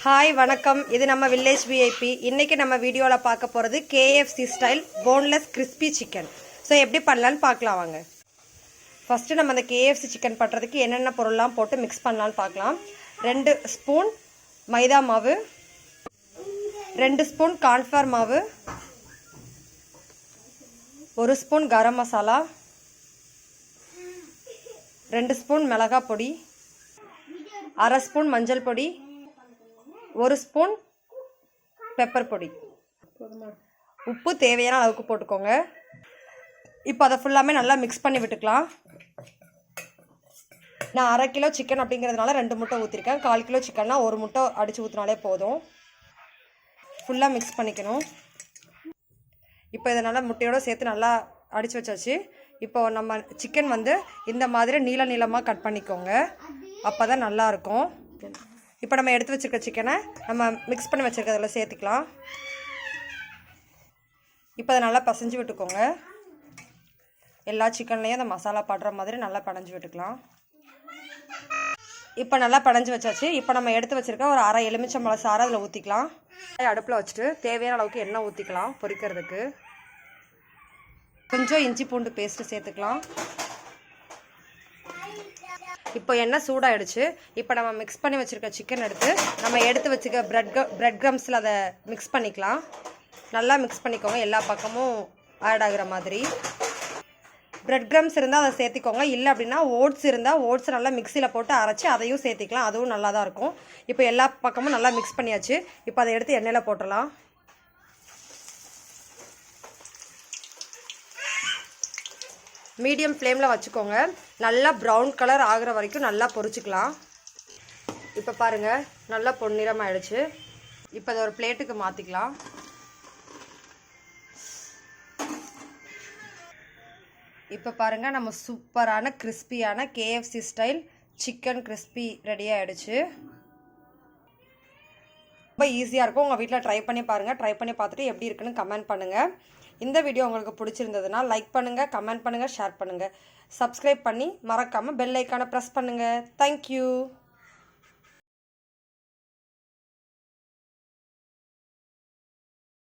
Hi வணக்கம். இது நம்ம வில்லேஜ் விஐபி. இன்றைக்கி நம்ம வீடியோவில் பார்க்க போகிறது KFC style boneless crispy chicken. So எப்படி பண்ணலான்னு பார்க்கலாம் வாங்க. ஃபஸ்ட்டு நம்ம அந்த கேஎஃப்சி சிக்கன் பண்ணுறதுக்கு என்னென்ன பொருள்லாம் போட்டு மிக்ஸ் பண்ணலான்னு பார்க்கலாம். 2 ஸ்பூன் மைதா மாவு, 2 ஸ்பூன் கார்ன்ஃப்ளவர் மாவு, 1 ஸ்பூன் கரம் மசாலா, 2 ஸ்பூன் மிளகாய் பொடி, 1/2 ஸ்பூன் மஞ்சள் பொடி, 1 ஸ்பூன் பெப்பர் பொடி, உப்பு தேவையான அளவுக்கு போட்டுக்கோங்க. இப்போ அதை ஃபுல்லாமே நல்லா மிக்ஸ் பண்ணி விட்டுக்கலாம். நான் 1/2 கிலோ சிக்கன் அப்படிங்கிறதுனால 2 முட்டை ஊற்றிருக்கேன். 1/4 கிலோ சிக்கன்னா 1 முட்டை அடித்து ஊற்றினாலே போதும். ஃபுல்லாக மிக்ஸ் பண்ணிக்கணும். இப்போ இதை நல்லா முட்டையோடு சேர்த்து நல்லா அடித்து வச்சாச்சு. இப்போ நம்ம சிக்கன் இந்த மாதிரி நீளமாக கட் பண்ணிக்கோங்க. அப்போ தான் நல்லாயிருக்கும். இப்போ நம்ம எடுத்து வச்சுருக்க சிக்கனை நம்ம மிக்ஸ் பண்ணி வச்சுருக்கிறதில் சேர்த்துக்கலாம். இப்போ அதை நல்லா பசைஞ்சு விட்டுக்கோங்க. எல்லா சிக்கன்லேயும் அந்த மசாலா படுற மாதிரி நல்லா படைஞ்சு விட்டுக்கலாம். இப்போ நல்லா படைஞ்சு வச்சாச்சு. இப்போ நம்ம எடுத்து வச்சுருக்க ஒரு 1/2 எலுமிச்சம்பழம் சாறு அதில் ஊற்றிக்கலாம். அடுப்பில் வச்சுட்டு தேவையான அளவுக்கு எண்ணெய் ஊற்றிக்கலாம் பொரிக்கிறதுக்கு. கொஞ்சம் இஞ்சி பூண்டு பேஸ்ட்டு சேர்த்துக்கலாம். இப்போ எண்ணெய் சூடாகிடுச்சு. இப்போ நம்ம மிக்ஸ் பண்ணி வச்சுருக்க சிக்கன் நம்ம எடுத்து வச்சுக்க பிரெட் க்ரம்ஸில் அதை மிக்ஸ் பண்ணிக்கலாம். நல்லா மிக்ஸ் பண்ணிக்கோங்க. எல்லா பக்கமும் ஆட் ஆகிற மாதிரி. பிரெட் க்ரம்ஸ் இருந்தால் அதை சேர்த்திக்கோங்க. இல்லை அப்படின்னா ஓட்ஸ் இருந்தால் ஓட்ஸ் நல்லா மிக்சியில் போட்டு அரைச்சி அதையும் சேர்த்திக்கலாம். அதுவும் நல்லா தான் இருக்கும். இப்போ எல்லா பக்கமும் நல்லா மிக்ஸ் பண்ணியாச்சு. இப்போ அதை எடுத்து எண்ணெயில் போட்டுடலாம். மீடியம் ஃப்ளேமில் வச்சுக்கோங்க. நல்லா ப்ரௌன் கலர் ஆகிற வரைக்கும் நல்லா பொரிச்சுக்கலாம். இப்போ பாருங்கள் நல்லா பொன்னிறம் ஆகிடுச்சு. இப்போ அதை ஒரு பிளேட்டுக்கு மாற்றிக்கலாம். இப்போ பாருங்கள் நம்ம சூப்பரான கிறிஸ்பியான KFC style chicken crispy ready ஆகிடுச்சு. ரொம்ப ஈஸியாக இருக்கும். உங்கள் வீட்டில் ட்ரை பண்ணி பாருங்கள். ட்ரை பண்ணி பார்த்துட்டு எப்படி இருக்குன்னு கமெண்ட் பண்ணுங்கள். இந்த வீடியோ உங்களுக்கு பிடிச்சிருந்ததுன்னா லைக் பண்ணுங்கள், கமெண்ட் பண்ணுங்கள், ஷேர் பண்ணுங்கள். சப்ஸ்கிரைப் பண்ணி மறக்காமல் பெல் ஐக்கானை ப்ரெஸ் பண்ணுங்கள். தேங்க்யூ.